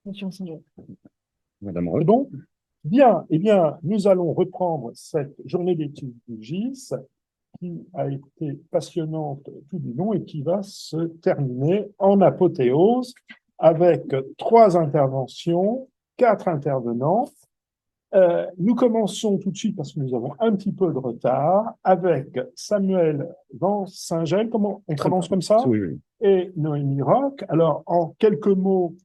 Monsieur Messenger. Madame C'est Roth. bon? Bien, eh bien, nous allons reprendre cette journée d'études du GIS qui a été passionnante tout du long et qui va se terminer en apothéose avec 3 interventions, 4 intervenants. Nous commençons tout de suite parce que nous avons un petit peu de retard avec Samuel Van Singel, comment on prononce comme ça, Oui, oui. et Noémie Roch. Alors, en quelques mots,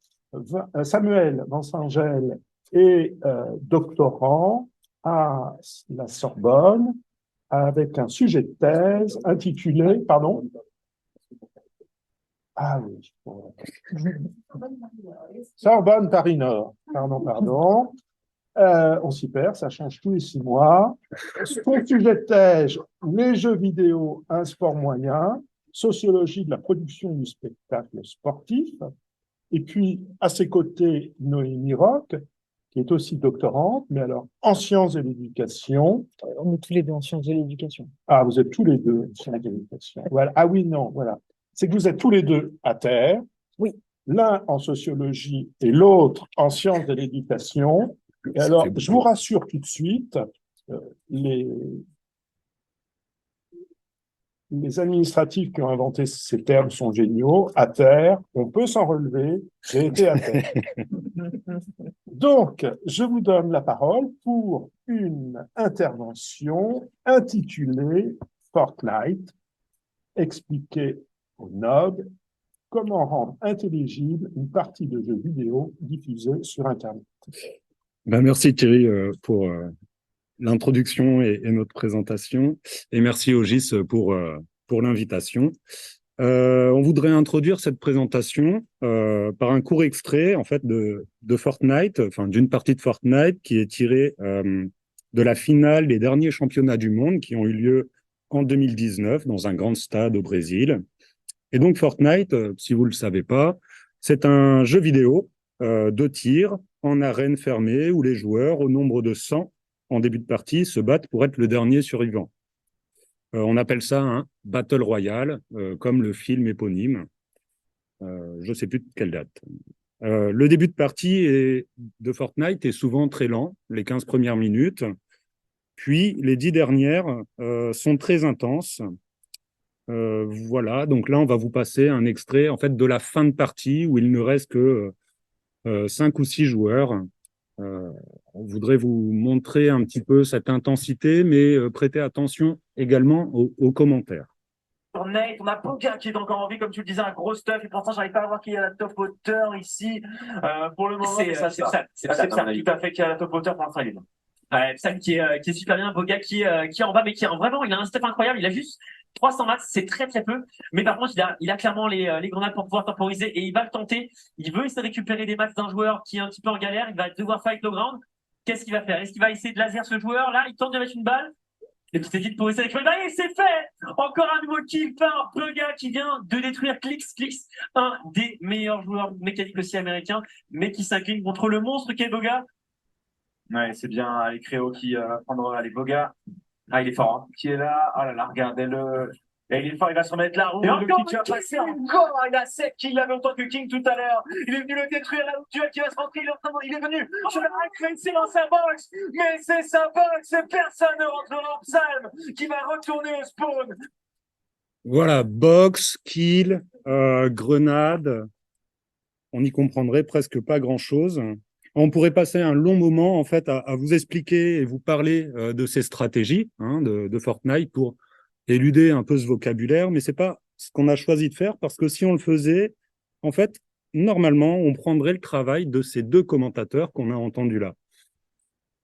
Samuel Van Singel est doctorant à la Sorbonne avec un sujet de thèse intitulé, pardon, ah oui, Sorbonne Paris Nord, pardon. On s'y perd, ça change tous les 6 mois. Son sujet de thèse, les jeux vidéo, un sport moyen, sociologie de la production du spectacle sportif. Et puis, à ses côtés, Noémie Roch, qui est aussi doctorante, mais alors en sciences de l'éducation. On est tous les deux en sciences de l'éducation. Ah, vous êtes tous les deux en sciences de l'éducation. Voilà. Ah oui, non, voilà. C'est que vous êtes tous les deux à terre. Oui. L'un en sociologie et l'autre en sciences de l'éducation. Et alors, je vous rassure tout de suite, les, les administratifs qui ont inventé ces termes sont géniaux. À terre, on peut s'en relever. J'ai été à terre. Donc, je vous donne la parole pour une intervention intitulée Fortnite, expliquer aux nobles comment rendre intelligible une partie de jeux vidéo diffusée sur Internet. Merci Thierry pour l'introduction et notre présentation. Et merci au GIS pour l'invitation. On voudrait introduire cette présentation par un court extrait en fait de Fortnite, enfin d'une partie de Fortnite qui est tirée de la finale des derniers championnats du monde qui ont eu lieu en 2019 dans un grand stade au Brésil. Et donc Fortnite, si vous ne le savez pas, c'est un jeu vidéo de tir en arène fermée où les joueurs, au nombre de 100 en début de partie, se battent pour être le dernier survivant. On appelle ça un Battle Royale, comme le film éponyme. Je ne sais plus de quelle date. Le début de partie de Fortnite est souvent très lent, les 15 premières minutes. Puis les 10 dernières sont très intenses. Voilà, donc là, on va vous passer un extrait en fait, de la fin de partie où il ne reste que 5 ou 6 joueurs. On voudrait vous montrer un petit peu cette intensité, mais prêtez attention également aux commentaires. Nate, on a Boga qui est encore en vie, comme tu le disais, un gros stuff, et pourtant j'arrive pas à voir qui est à la top hauteur ici pour le moment. C'est ça, tout à fait, qui est à la top hauteur pour l'instant, il est Sam qui est super bien, Boga qui est en bas, mais vraiment, il a un stuff incroyable, il a juste 300 mats, c'est très très peu, mais par contre il a clairement les grenades pour pouvoir temporiser, et il va le tenter, il veut essayer de récupérer des mats d'un joueur qui est un petit peu en galère, il va devoir fight low ground. Qu'est-ce qu'il va faire? Est-ce qu'il va essayer de laser ce joueur là? Il tente de mettre une balle. Les petites équipes pour essayer de récupérer. Et c'est fait! Encore un nouveau kill par Boga qui vient de détruire Clix, un des meilleurs joueurs mécaniques aussi américains, mais qui s'incline contre le monstre qu'est Boga. Ouais, c'est bien les Créos qui va prendre les Boga. Ah, il est fort, hein. Qui est là? Ah là là, regardez-le. Et il est fort, il va se remettre la roue. Et encore le kick va passer encore. Il a Seth qui l'avait en tant que king tout à l'heure. Il est venu le détruire là où duel qui va se rentrer. Il est venu se faire agresser dans sa box. Mais c'est sa box. Personne ne rentrera en psalme qui va retourner au spawn. Voilà, box, kill, grenade. On n'y comprendrait presque pas grand-chose. On pourrait passer un long moment en fait à vous expliquer et vous parler de ces stratégies de Fortnite pour éluder un peu ce vocabulaire, mais c'est pas ce qu'on a choisi de faire parce que si on le faisait, en fait, normalement, on prendrait le travail de ces 2 commentateurs qu'on a entendus là.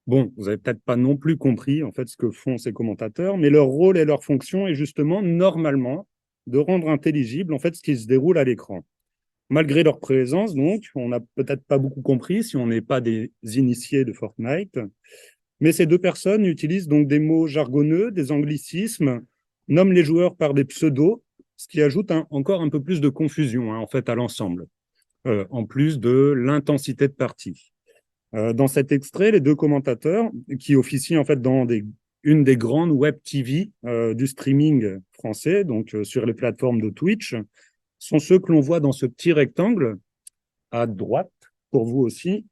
Bon, vous avez peut-être pas non plus compris en fait ce que font ces commentateurs, mais leur rôle et leur fonction est justement normalement de rendre intelligible en fait ce qui se déroule à l'écran. Malgré leur présence, donc, on n'a peut-être pas beaucoup compris si on n'est pas des initiés de Fortnite, mais ces 2 personnes utilisent donc des mots jargonneux, des anglicismes, nomment les joueurs par des pseudos, ce qui ajoute encore un peu plus de confusion en fait à l'ensemble, en plus de l'intensité de partie. Dans cet extrait, les 2 commentateurs qui officient en fait dans une des grandes web TV du streaming français, donc sur les plateformes de Twitch, sont ceux que l'on voit dans ce petit rectangle à droite pour vous aussi.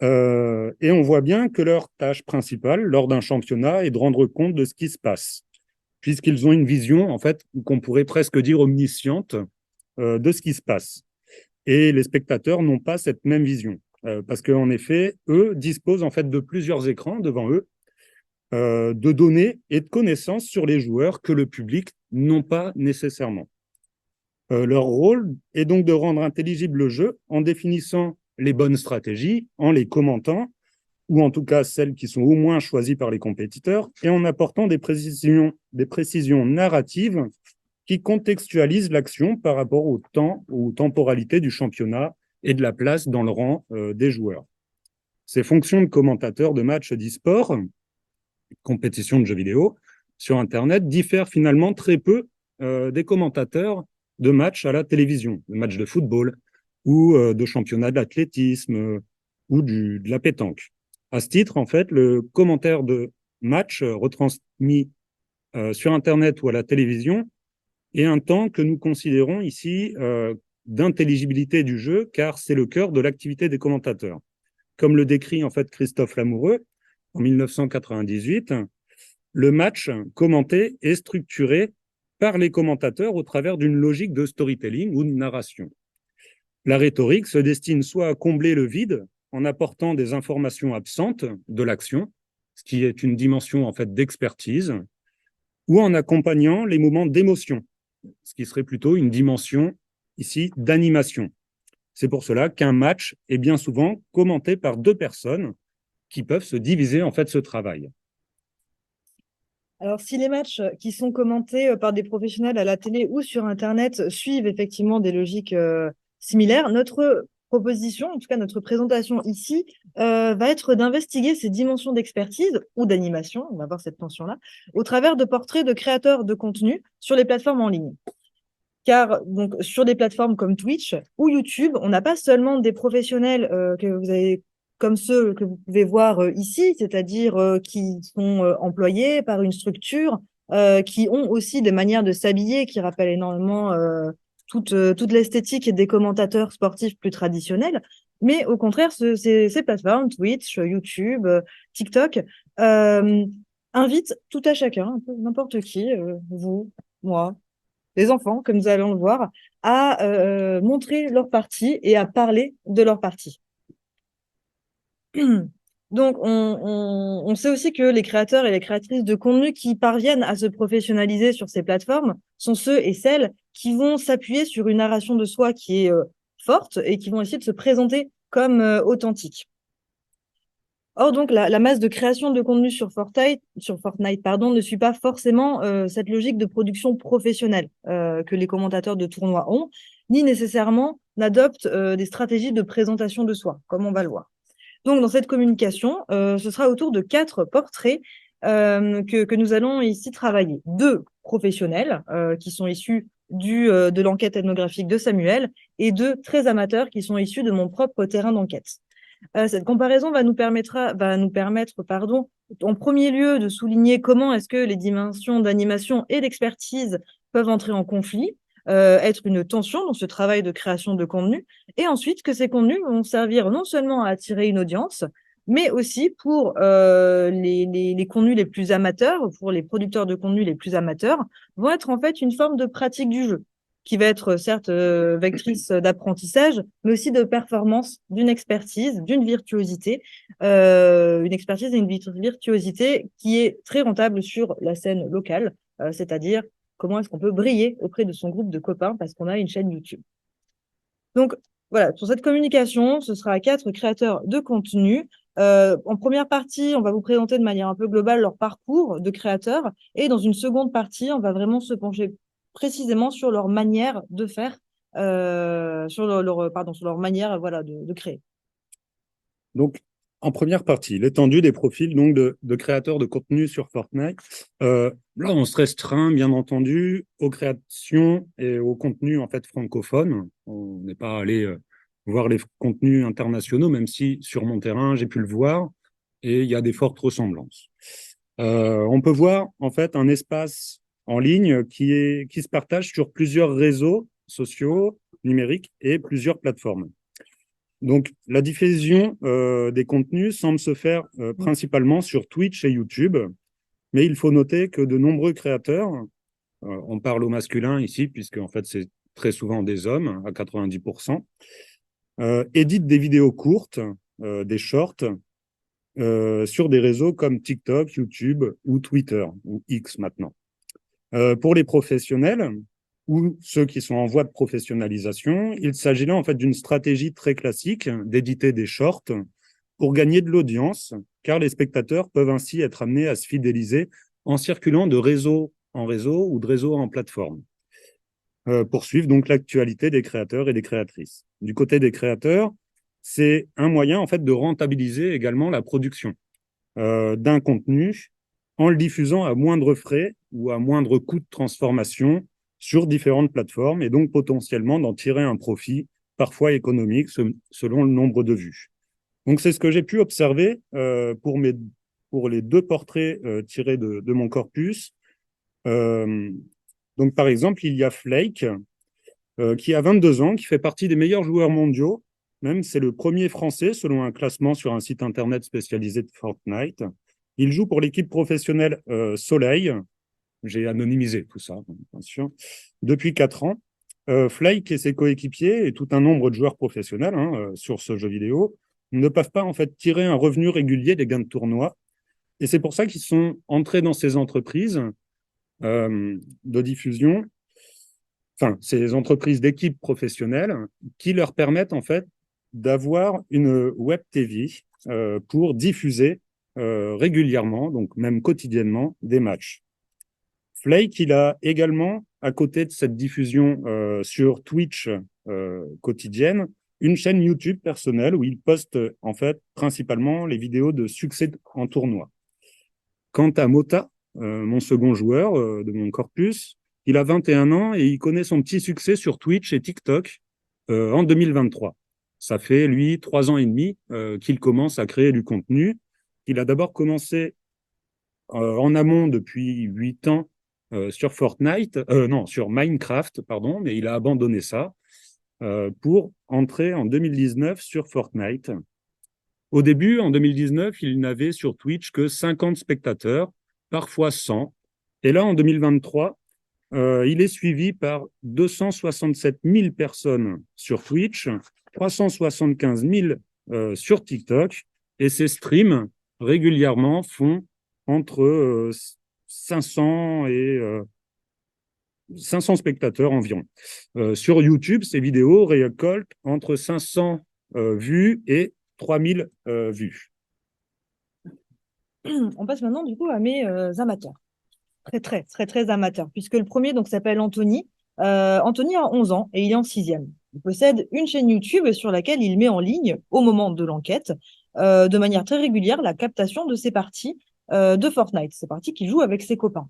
Et on voit bien que leur tâche principale lors d'un championnat est de rendre compte de ce qui se passe, puisqu'ils ont une vision, en fait, qu'on pourrait presque dire omnisciente, de ce qui se passe. Et les spectateurs n'ont pas cette même vision, parce qu'en effet, eux disposent en fait de plusieurs écrans devant eux, de données et de connaissances sur les joueurs que le public n'ont pas nécessairement. Leur rôle est donc de rendre intelligible le jeu en définissant les bonnes stratégies, en les commentant, ou en tout cas celles qui sont au moins choisies par les compétiteurs, et en apportant des précisions narratives qui contextualisent l'action par rapport au temps ou aux temporalités du championnat et de la place dans le rang des joueurs. Ces fonctions de commentateur de matchs d'e-sport, compétition de jeux vidéo, sur Internet, diffèrent finalement très peu des commentateurs de matchs à la télévision, de matchs de football ou de championnats d'athlétisme ou de la pétanque. À ce titre, en fait, le commentaire de match retransmis sur Internet ou à la télévision est un temps que nous considérons ici d'intelligibilité du jeu, car c'est le cœur de l'activité des commentateurs. Comme le décrit en fait Christophe Lamoureux en 1998, le match commenté est structuré par les commentateurs au travers d'une logique de storytelling ou de narration. La rhétorique se destine soit à combler le vide en apportant des informations absentes de l'action, ce qui est une dimension en fait d'expertise, ou en accompagnant les moments d'émotion, ce qui serait plutôt une dimension ici d'animation. C'est pour cela qu'un match est bien souvent commenté par deux personnes qui peuvent se diviser en fait ce travail. Alors, si les matchs qui sont commentés par des professionnels à la télé ou sur Internet suivent effectivement des logiques similaires, notre proposition, en tout cas notre présentation ici, va être d'investiguer ces dimensions d'expertise ou d'animation, on va voir cette tension-là, au travers de portraits de créateurs de contenu sur les plateformes en ligne. Car donc, sur des plateformes comme Twitch ou YouTube, on n'a pas seulement des professionnels que vous avez comme ceux que vous pouvez voir ici, c'est-à-dire qui sont employés par une structure, qui ont aussi des manières de s'habiller qui rappellent énormément toute l'esthétique des commentateurs sportifs plus traditionnels. Mais au contraire, ces plateformes, Twitch, YouTube, TikTok, invitent tout à chacun, n'importe qui, vous, moi, les enfants, comme nous allons le voir, à montrer leur partie et à parler de leur partie. Donc, on sait aussi que les créateurs et les créatrices de contenu qui parviennent à se professionnaliser sur ces plateformes sont ceux et celles qui vont s'appuyer sur une narration de soi qui est forte et qui vont essayer de se présenter comme authentique. Or, donc, la masse de création de contenu sur Fortnite, ne suit pas forcément cette logique de production professionnelle que les commentateurs de tournois ont, ni nécessairement n'adoptent des stratégies de présentation de soi, comme on va le voir. Donc, dans cette communication, ce sera autour de 4 portraits que nous allons ici travailler. 2 professionnels qui sont issus de l'enquête ethnographique de Samuel et 2 très amateurs qui sont issus de mon propre terrain d'enquête. Cette comparaison va nous permettre, en premier lieu, de souligner comment est-ce que les dimensions d'animation et d'expertise peuvent entrer en conflit, être une tension dans ce travail de création de contenu, et ensuite que ces contenus vont servir non seulement à attirer une audience, mais aussi pour les contenus les plus amateurs, pour les producteurs de contenus les plus amateurs, vont être en fait une forme de pratique du jeu, qui va être certes vectrice d'apprentissage, mais aussi de performance, d'une expertise, d'une virtuosité, une expertise et une virtuosité qui est très rentable sur la scène locale, c'est-à-dire comment est-ce qu'on peut briller auprès de son groupe de copains parce qu'on a une chaîne YouTube. Donc voilà, pour cette communication, ce sera 4 créateurs de contenu. En première partie, on va vous présenter de manière un peu globale leur parcours de créateurs, et dans une seconde partie, on va vraiment se pencher précisément sur leur manière de faire, sur leur manière de créer. Donc, en première partie, l'étendue des profils donc, de créateurs de contenu sur Fortnite. Là, on se restreint, bien entendu, aux créations et aux contenus en fait, francophones. On n'est pas allé voir les contenus internationaux, même si sur mon terrain, j'ai pu le voir, et il y a des fortes ressemblances. On peut voir en fait un espace en ligne qui se partage sur plusieurs réseaux sociaux, numériques et plusieurs plateformes. Donc, la diffusion des contenus semble se faire principalement sur Twitch et YouTube, mais il faut noter que de nombreux créateurs, on parle au masculin ici, puisque en fait c'est très souvent des hommes, à 90%, éditent des vidéos courtes, des shorts, sur des réseaux comme TikTok, YouTube ou Twitter, ou X maintenant. Pour les professionnels, ou ceux qui sont en voie de professionnalisation, il s'agit là en fait d'une stratégie très classique d'éditer des shorts pour gagner de l'audience, car les spectateurs peuvent ainsi être amenés à se fidéliser en circulant de réseau en réseau ou de réseau en plateforme. Poursuivre donc l'actualité des créateurs et des créatrices. Du côté des créateurs, c'est un moyen en fait de rentabiliser également la production d'un contenu en le diffusant à moindre frais ou à moindre coût de transformation sur différentes plateformes et donc potentiellement d'en tirer un profit, parfois économique, selon le nombre de vues. Donc c'est ce que j'ai pu observer pour les 2 portraits tirés de mon corpus. Donc par exemple, il y a Flake, qui a 22 ans, qui fait partie des meilleurs joueurs mondiaux. Même, c'est le premier Français selon un classement sur un site internet spécialisé de Fortnite. Il joue pour l'équipe professionnelle Soleil. J'ai anonymisé tout ça, bien sûr. Depuis 4 ans, Flake et ses coéquipiers et tout un nombre de joueurs professionnels sur ce jeu vidéo ne peuvent pas en fait tirer un revenu régulier des gains de tournoi. Et c'est pour ça qu'ils sont entrés dans ces entreprises de diffusion, enfin, ces entreprises d'équipes professionnelles qui leur permettent en fait d'avoir une web TV pour diffuser régulièrement, donc même quotidiennement, des matchs. Flake, il a également, à côté de cette diffusion sur Twitch quotidienne, une chaîne YouTube personnelle où il poste en fait principalement les vidéos de succès en tournoi. Quant à Mota, mon second joueur de mon corpus, il a 21 ans et il connaît son petit succès sur Twitch et TikTok en 2023. Ça fait, lui, 3 ans et demi qu'il commence à créer du contenu. Il a d'abord commencé en amont depuis 8 ans sur sur Minecraft, pardon, mais il a abandonné ça pour entrer en 2019 sur Fortnite. Au début, en 2019, il n'avait sur Twitch que 50 spectateurs, parfois 100. Et là, en 2023, il est suivi par 267 000 personnes sur Twitch, 375 000 sur TikTok, et ses streams régulièrement font entre 500 et 500 spectateurs environ. Sur YouTube, ces vidéos récoltent entre 500 vues et 3000 vues. On passe maintenant du coup à mes amateurs. Très amateurs, puisque le premier donc s'appelle Anthony. Anthony a 11 ans et il est en 6e. Il possède une chaîne YouTube sur laquelle il met en ligne, au moment de l'enquête, de manière très régulière, la captation de ses parties de Fortnite, ces parties qu'il joue avec ses copains.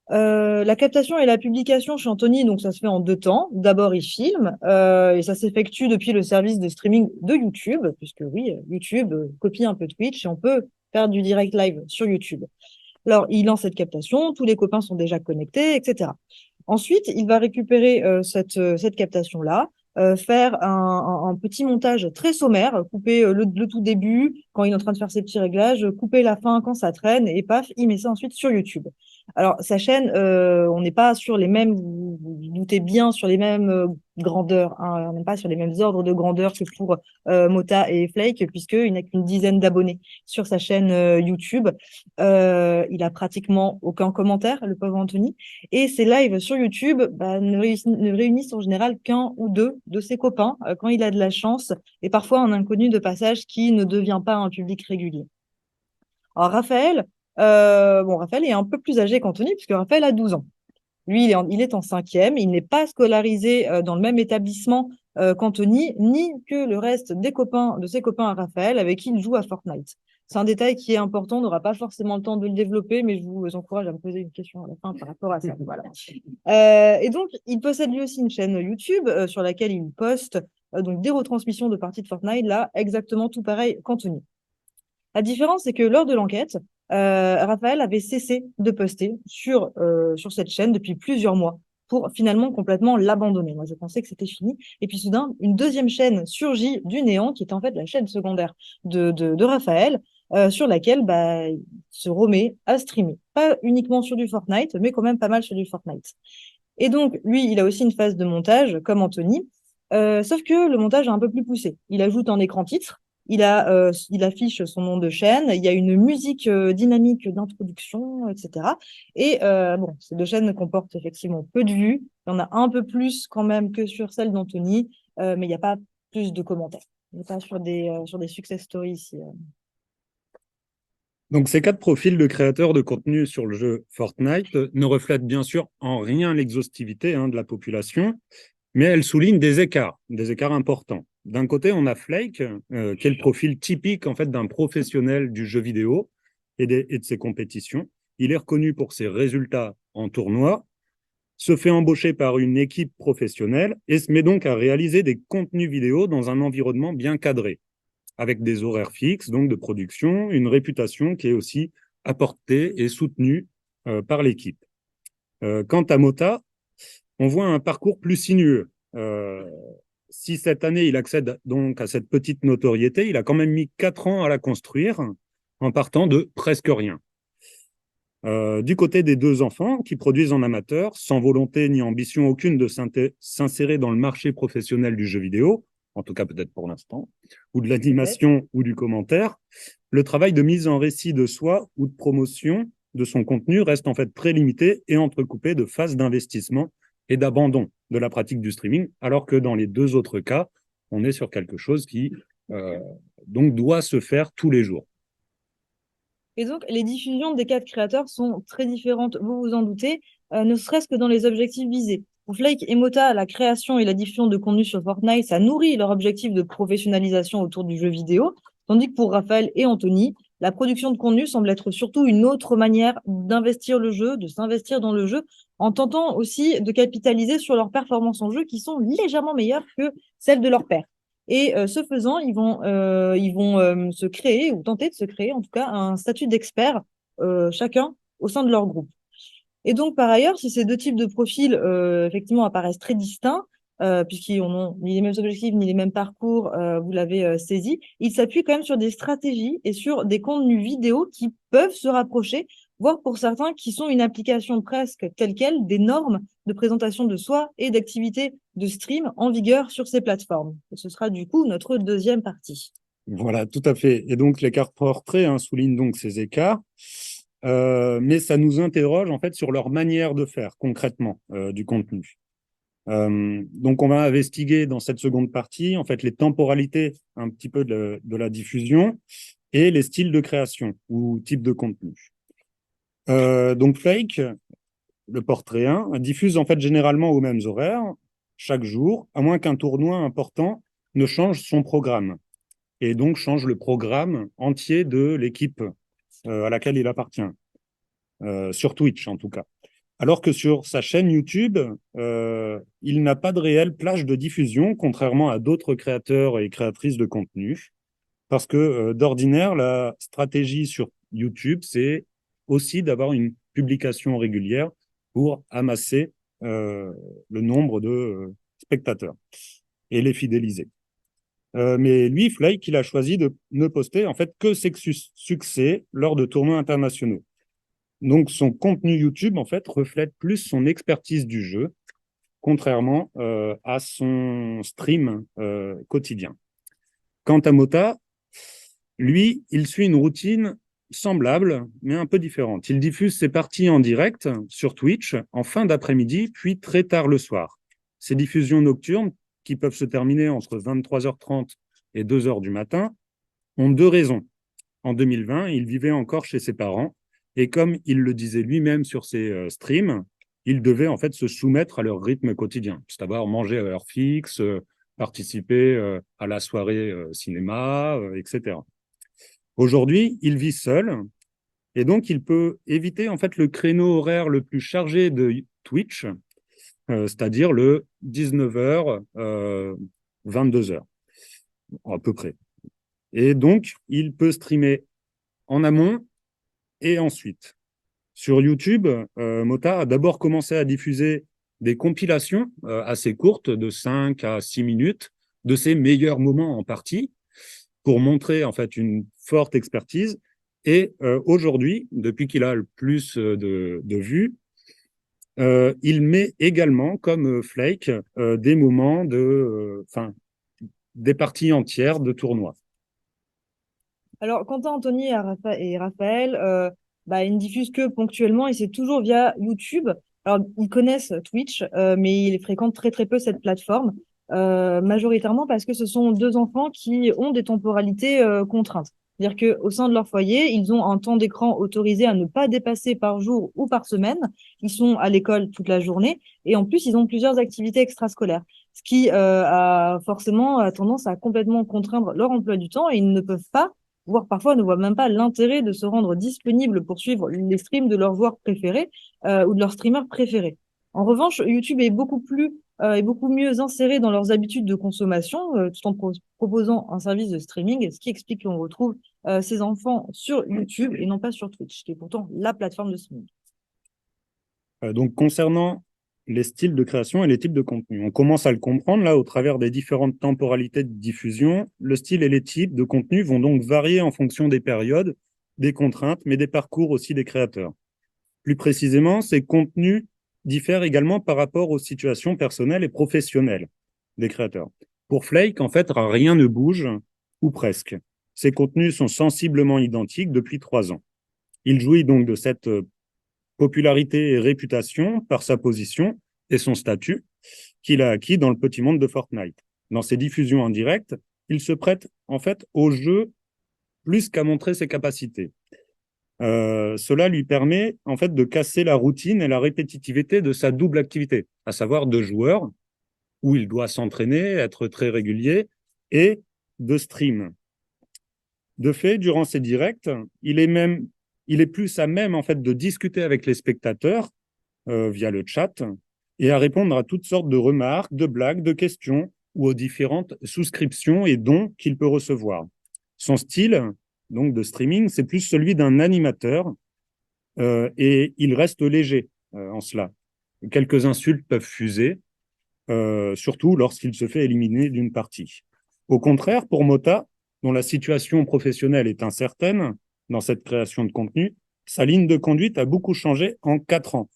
La captation et la publication chez Anthony, donc ça se fait en 2 temps. D'abord, il filme et ça s'effectue depuis le service de streaming de YouTube, puisque oui, YouTube copie un peu Twitch et on peut faire du direct live sur YouTube. Alors, il lance cette captation, tous les copains sont déjà connectés, etc. Ensuite, il va récupérer cette captation-là, faire un petit montage très sommaire, couper le tout début quand il est en train de faire ses petits réglages, couper la fin quand ça traîne, et paf, il met ça ensuite sur YouTube. Alors, sa chaîne, on n'est pas sur les mêmes, vous doutez bien, sur les mêmes grandeurs, hein, on n'est pas sur les mêmes ordres de grandeur que pour Mota et Flake, puisqu'il n'a qu'une dizaine d'abonnés sur sa chaîne YouTube. Il a pratiquement aucun commentaire, le pauvre Anthony. Et ses lives sur YouTube ne réunissent en général qu'un ou deux de ses copains quand il a de la chance, et parfois un inconnu de passage qui ne devient pas un public régulier. Alors Raphaël, Raphaël est un peu plus âgé qu'Anthony, puisque Raphaël a 12 ans. Lui, il est en 5e, il n'est pas scolarisé dans le même établissement qu'Anthony, ni que le reste de ses copains à Raphaël avec qui il joue à Fortnite. C'est un détail qui est important, on n'aura pas forcément le temps de le développer, mais je vous encourage à me poser une question à la fin par rapport à ça. Voilà. Et donc, il possède lui aussi une chaîne YouTube sur laquelle il poste donc des retransmissions de parties de Fortnite, là, exactement tout pareil qu'Anthony. La différence, c'est que lors de l'enquête, Raphaël avait cessé de poster sur cette chaîne depuis plusieurs mois pour finalement complètement l'abandonner. Moi, je pensais que c'était fini. Et puis soudain, une deuxième chaîne surgit du néant, qui est en fait la chaîne secondaire de Raphaël, sur laquelle il se remet à streamer. Pas uniquement sur du Fortnite, mais quand même pas mal sur du Fortnite. Et donc, lui, il a aussi une phase de montage, comme Anthony, sauf que le montage est un peu plus poussé. Il ajoute un écran titre, il affiche son nom de chaîne, il y a une musique dynamique d'introduction, etc. Et bon, ces deux chaînes comportent effectivement peu de vues. Il y en a un peu plus quand même que sur celle d'Anthony, mais il n'y a pas plus de commentaires. On n'est pas sur des success stories ici. Donc, ces 4 profils de créateurs de contenu sur le jeu Fortnite ne reflètent bien sûr en rien l'exhaustivité de la population, mais elles soulignent des écarts importants. D'un côté, on a Flake, qui est le profil typique en fait d'un professionnel du jeu vidéo et de ses compétitions. Il est reconnu pour ses résultats en tournoi, se fait embaucher par une équipe professionnelle et se met donc à réaliser des contenus vidéo dans un environnement bien cadré, avec des horaires fixes, donc de production, une réputation qui est aussi apportée et soutenue par l'équipe. Quant à Mota, on voit un parcours plus sinueux. Si cette année, il accède donc à cette petite notoriété, il a quand même mis 4 ans à la construire en partant de presque rien. Du côté des 2 enfants qui produisent en amateur, sans volonté ni ambition aucune de s'insérer dans le marché professionnel du jeu vidéo, en tout cas peut-être pour l'instant, ou de l'animation ou du commentaire, le travail de mise en récit de soi ou de promotion de son contenu reste en fait très limité et entrecoupé de phases d'investissement et d'abandon de la pratique du streaming, alors que dans les 2 autres cas, on est sur quelque chose qui donc doit se faire tous les jours. Et donc, les diffusions des 4 créateurs sont très différentes, vous vous en doutez, ne serait-ce que dans les objectifs visés. Pour Flake et Mota, la création et la diffusion de contenu sur Fortnite, ça nourrit leur objectif de professionnalisation autour du jeu vidéo, tandis que pour Raphaël et Anthony, la production de contenu semble être surtout une autre manière d'investir le jeu, de s'investir dans le jeu, en tentant aussi de capitaliser sur leurs performances en jeu qui sont légèrement meilleures que celles de leur père. Et ce faisant, ils vont se créer, ou tenter de se créer en tout cas, un statut d'expert, chacun au sein de leur groupe. Et donc, par ailleurs, si ces 2 types de profils, effectivement, apparaissent très distincts, puisqu'ils n'ont ni les mêmes objectifs, ni les mêmes parcours, vous l'avez saisi, ils s'appuient quand même sur des stratégies et sur des contenus vidéo qui peuvent se rapprocher, voire pour certains qui sont une application presque telle quelle des normes de présentation de soi et d'activité de stream en vigueur sur ces plateformes. Et ce sera du coup notre deuxième partie. Voilà, tout à fait. Et donc, l'écart portrait souligne donc ces écarts, mais ça nous interroge en fait sur leur manière de faire concrètement du contenu. Donc, on va investiguer dans cette seconde partie en fait les temporalités un petit peu de la diffusion et les styles de création ou type de contenu. Donc, Flake, le portrait 1, diffuse en fait généralement aux mêmes horaires chaque jour, à moins qu'un tournoi important ne change son programme et donc change le programme entier de l'équipe à laquelle il appartient, sur Twitch en tout cas. Alors que sur sa chaîne YouTube, il n'a pas de réelle plage de diffusion, contrairement à d'autres créateurs et créatrices de contenu, parce que d'ordinaire, la stratégie sur YouTube, c'est aussi d'avoir une publication régulière pour amasser le nombre de spectateurs et les fidéliser. Mais lui, Flake, il a choisi de ne poster en fait que ses succès lors de tournois internationaux. Donc, son contenu YouTube, en fait, reflète plus son expertise du jeu, contrairement à son stream quotidien. Quant à Mota, lui, il suit une routine semblable, mais un peu différente. Il diffuse ses parties en direct sur Twitch en fin d'après-midi, puis très tard le soir. Ces diffusions nocturnes, qui peuvent se terminer entre 23h30 et 2h du matin, ont 2 raisons. En 2020, il vivait encore chez ses parents, et comme il le disait lui-même sur ses streams, il devait en fait se soumettre à leur rythme quotidien, c'est-à-dire manger à heure fixe, participer à la soirée cinéma, etc. Aujourd'hui, il vit seul et donc il peut éviter en fait le créneau horaire le plus chargé de Twitch, c'est-à-dire le 19h, 22h, à peu près. Et donc, il peut streamer en amont et ensuite. Sur YouTube, Mota a d'abord commencé à diffuser des compilations assez courtes de 5 à 6 minutes de ses meilleurs moments en partie pour montrer en fait une forte expertise. Et aujourd'hui, depuis qu'il a le plus de vues, il met également, comme Flake, des moments des parties entières de tournois. Alors, quant à Anthony et Raphaël, ils ne diffusent que ponctuellement et c'est toujours via YouTube. Alors, ils connaissent Twitch, mais ils fréquentent très très peu cette plateforme, majoritairement parce que ce sont deux enfants qui ont des temporalités contraintes. C'est-à-dire qu'au sein de leur foyer, ils ont un temps d'écran autorisé à ne pas dépasser par jour ou par semaine. Ils sont à l'école toute la journée et en plus, ils ont plusieurs activités extrascolaires, ce qui a forcément tendance à complètement contraindre leur emploi du temps et ils ne peuvent pas, voire parfois ne voient même pas l'intérêt de se rendre disponible pour suivre les streams de leurs joueurs préférés ou de leurs streamers préférés. En revanche, YouTube est beaucoup mieux inséré dans leurs habitudes de consommation, tout en proposant un service de streaming, ce qui explique qu'on retrouve ces enfants sur YouTube et non pas sur Twitch, qui est pourtant la plateforme de streaming. Donc, concernant les styles de création et les types de contenu, on commence à le comprendre là au travers des différentes temporalités de diffusion. Le style et les types de contenu vont donc varier en fonction des périodes, des contraintes, mais des parcours aussi des créateurs. Plus précisément, ces contenus diffèrent également par rapport aux situations personnelles et professionnelles des créateurs. Pour Flake, en fait, rien ne bouge, ou presque. Ces contenus sont sensiblement identiques depuis 3 ans. Il jouit donc de cette popularité et réputation par sa position et son statut qu'il a acquis dans le petit monde de Fortnite. Dans ses diffusions en direct, il se prête en fait au jeu plus qu'à montrer ses capacités. Cela lui permet en fait de casser la routine et la répétitivité de sa double activité, à savoir de joueur, où il doit s'entraîner, être très régulier, et de stream. De fait, durant ces directs, il est plus à même en fait de discuter avec les spectateurs via le chat et à répondre à toutes sortes de remarques, de blagues, de questions ou aux différentes souscriptions et dons qu'il peut recevoir. Son style donc de streaming, c'est plus celui d'un animateur et il reste léger en cela. Quelques insultes peuvent fuser, surtout lorsqu'il se fait éliminer d'une partie. Au contraire, pour Mota, dont la situation professionnelle est incertaine dans cette création de contenu, sa ligne de conduite a beaucoup changé en 4 ans.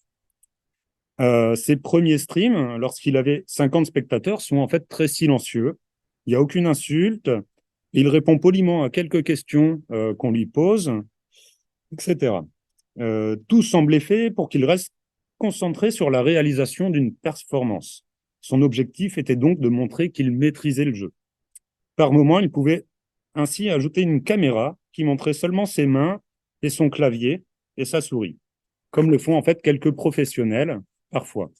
Ses premiers streams, lorsqu'il avait 50 spectateurs, sont en fait très silencieux. Il n'y a aucune insulte. Il répond poliment à quelques questions qu'on lui pose, etc. Tout semblait fait pour qu'il reste concentré sur la réalisation d'une performance. Son objectif était donc de montrer qu'il maîtrisait le jeu. Par moment, il pouvait ainsi ajouter une caméra qui montrait seulement ses mains et son clavier et sa souris, comme le font en fait quelques professionnels parfois.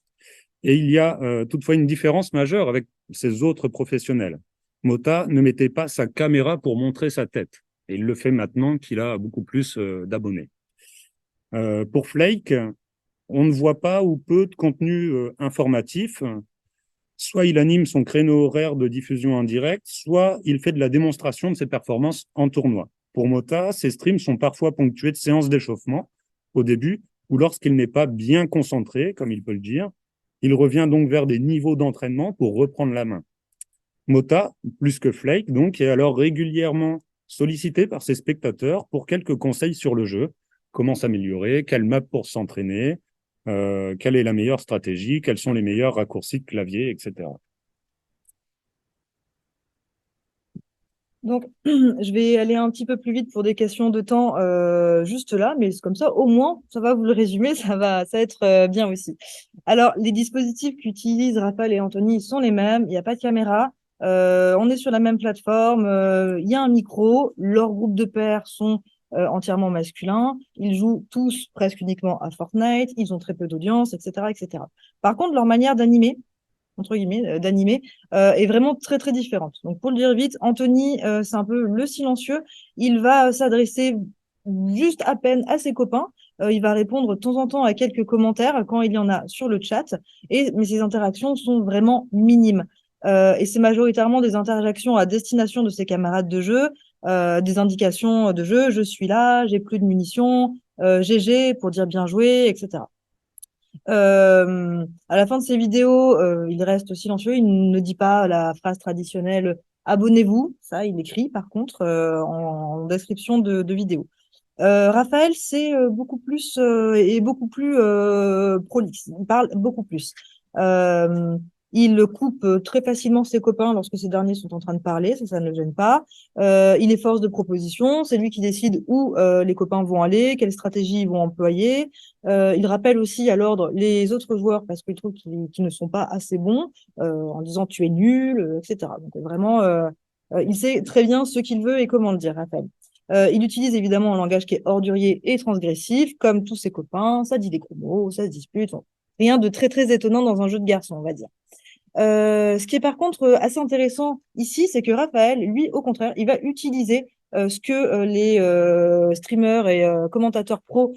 Et il y a toutefois une différence majeure avec ces autres professionnels. Mota ne mettait pas sa caméra pour montrer sa tête. Et il le fait maintenant qu'il a beaucoup plus d'abonnés. Pour Flake, on ne voit pas ou peu de contenu informatif. Soit il anime son créneau horaire de diffusion en direct, soit il fait de la démonstration de ses performances en tournoi. Pour Mota, ses streams sont parfois ponctués de séances d'échauffement au début, ou lorsqu'il n'est pas bien concentré, comme il peut le dire. Il revient donc vers des niveaux d'entraînement pour reprendre la main. Mota, plus que Flake, donc, est alors régulièrement sollicité par ses spectateurs pour quelques conseils sur le jeu. Comment s'améliorer, quelle map pour s'entraîner, quelle est la meilleure stratégie, quels sont les meilleurs raccourcis de clavier, etc. Donc, je vais aller un petit peu plus vite pour des questions de temps juste là, mais comme ça, au moins, ça va vous le résumer, ça va être bien aussi. Alors, les dispositifs qu'utilisent Raphaël et Anthony sont les mêmes, il n'y a pas de caméra, on est sur la même plateforme, il y a un micro, leurs groupes de pairs sont entièrement masculins, ils jouent tous presque uniquement à Fortnite, ils ont très peu d'audience, etc., etc. Par contre, leur manière d'animer, entre guillemets, d'animer, est vraiment très, très différente. Donc, pour le dire vite, Anthony, c'est un peu le silencieux. Il va s'adresser juste à peine à ses copains. Il va répondre de temps en temps à quelques commentaires quand il y en a sur le chat. Mais ses interactions sont vraiment minimes. Et c'est majoritairement des interactions à destination de ses camarades de jeu, des indications de jeu, je suis là, j'ai plus de munitions, GG pour dire bien joué, etc. À la fin de ses vidéos, il reste silencieux, il ne dit pas la phrase traditionnelle abonnez-vous, ça il écrit par contre en description de vidéo. Raphaël, c'est beaucoup plus et beaucoup plus prolixe. Il parle beaucoup plus. Euh, il coupe très facilement ses copains lorsque ces derniers sont en train de parler, ça ne le gêne pas. Il est force de proposition, c'est lui qui décide où les copains vont aller, quelle stratégie ils vont employer. Il rappelle aussi à l'ordre les autres joueurs parce qu'il trouve qu'ils ne sont pas assez bons, en disant tu es nul, etc. Donc vraiment, il sait très bien ce qu'il veut et comment le dire, Raphaël. Il utilise évidemment un langage qui est ordurier et transgressif, comme tous ses copains, ça dit des gros mots, ça se dispute. Rien de très très étonnant dans un jeu de garçon, on va dire. Ce qui est par contre assez intéressant ici, c'est que Raphaël, lui, au contraire, il va utiliser ce que les streamers et commentateurs pros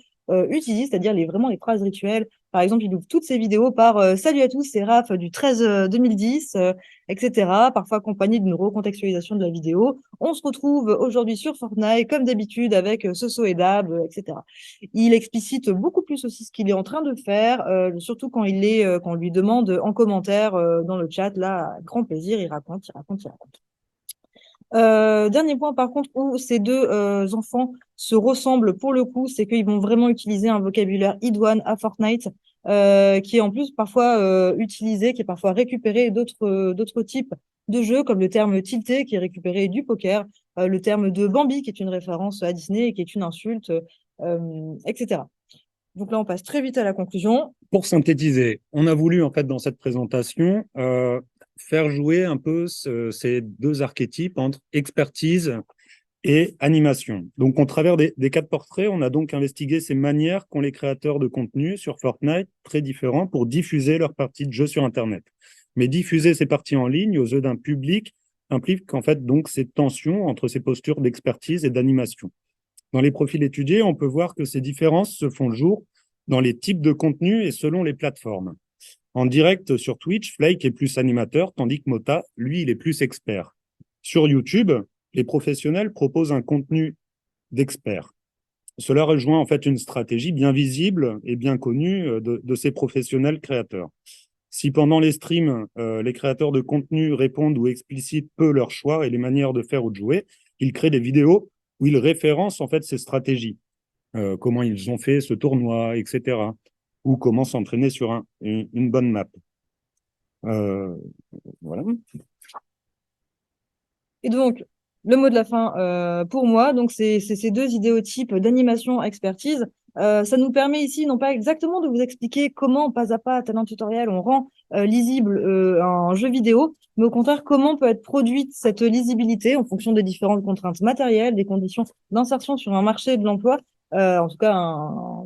utilisent, c'est-à-dire vraiment les phrases rituelles. Par exemple, il ouvre toutes ses vidéos par Salut à tous, c'est Raph du 13 2010, etc. Parfois accompagné d'une recontextualisation de la vidéo. On se retrouve aujourd'hui sur Fortnite, comme d'habitude, avec Soso et Dab, etc. Il explicite beaucoup plus aussi ce qu'il est en train de faire, surtout quand quand on lui demande en commentaire dans le chat, là, grand plaisir, il raconte, il raconte, il raconte. Dernier point, par contre, où ces deux enfants se ressemblent pour le coup, c'est qu'ils vont vraiment utiliser un vocabulaire idoine à Fortnite, qui est en plus parfois utilisé, qui est parfois récupéré d'autres types de jeux, comme le terme tilté, qui est récupéré du poker, le terme de Bambi, qui est une référence à Disney et qui est une insulte, etc. Donc là, on passe très vite à la conclusion. Pour synthétiser, on a voulu, en fait, dans cette présentation, faire jouer un peu ces deux archétypes entre expertise et animation. Donc, au travers des quatre portraits, on a donc investigué ces manières qu'ont les créateurs de contenu sur Fortnite, très différents, pour diffuser leurs parties de jeu sur Internet. Mais diffuser ces parties en ligne aux yeux d'un public implique qu'en fait, donc, cette tension entre ces postures d'expertise et d'animation. Dans les profils étudiés, on peut voir que ces différences se font jour dans les types de contenus et selon les plateformes. En direct sur Twitch, Flake est plus animateur, tandis que Mota, lui, il est plus expert. Sur YouTube, les professionnels proposent un contenu d'experts. Cela rejoint en fait une stratégie bien visible et bien connue de ces professionnels créateurs. Si pendant les streams, les créateurs de contenu répondent ou explicitent peu leurs choix et les manières de faire ou de jouer, ils créent des vidéos où ils référencent en fait ces stratégies, comment ils ont fait ce tournoi, etc., ou comment s'entraîner sur une bonne map. Voilà. Et donc, le mot de la fin pour moi, donc c'est ces deux idéotypes d'animation expertise. Ça nous permet ici, non pas exactement de vous expliquer comment, pas à pas, tel un tutoriel, on rend lisible un jeu vidéo, mais au contraire, comment peut être produite cette lisibilité en fonction des différentes contraintes matérielles, des conditions d'insertion sur un marché de l'emploi, en tout cas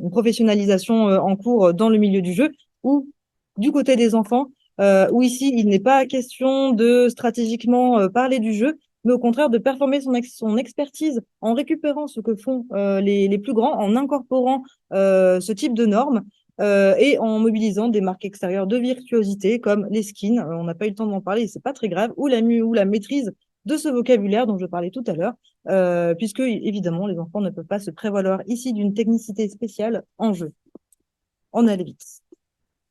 une professionnalisation en cours dans le milieu du jeu, ou du côté des enfants, où ici, il n'est pas question de stratégiquement parler du jeu, mais au contraire de performer son expertise en récupérant ce que font les plus grands, en incorporant ce type de normes et en mobilisant des marques extérieures de virtuosité comme les skins, on n'a pas eu le temps d'en parler, c'est pas très grave, ou la maîtrise de ce vocabulaire dont je parlais tout à l'heure, puisque évidemment les enfants ne peuvent pas se prévaloir ici d'une technicité spéciale en jeu. On allait vite.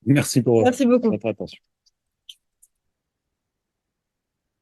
Merci pour Merci beaucoup. votre attention.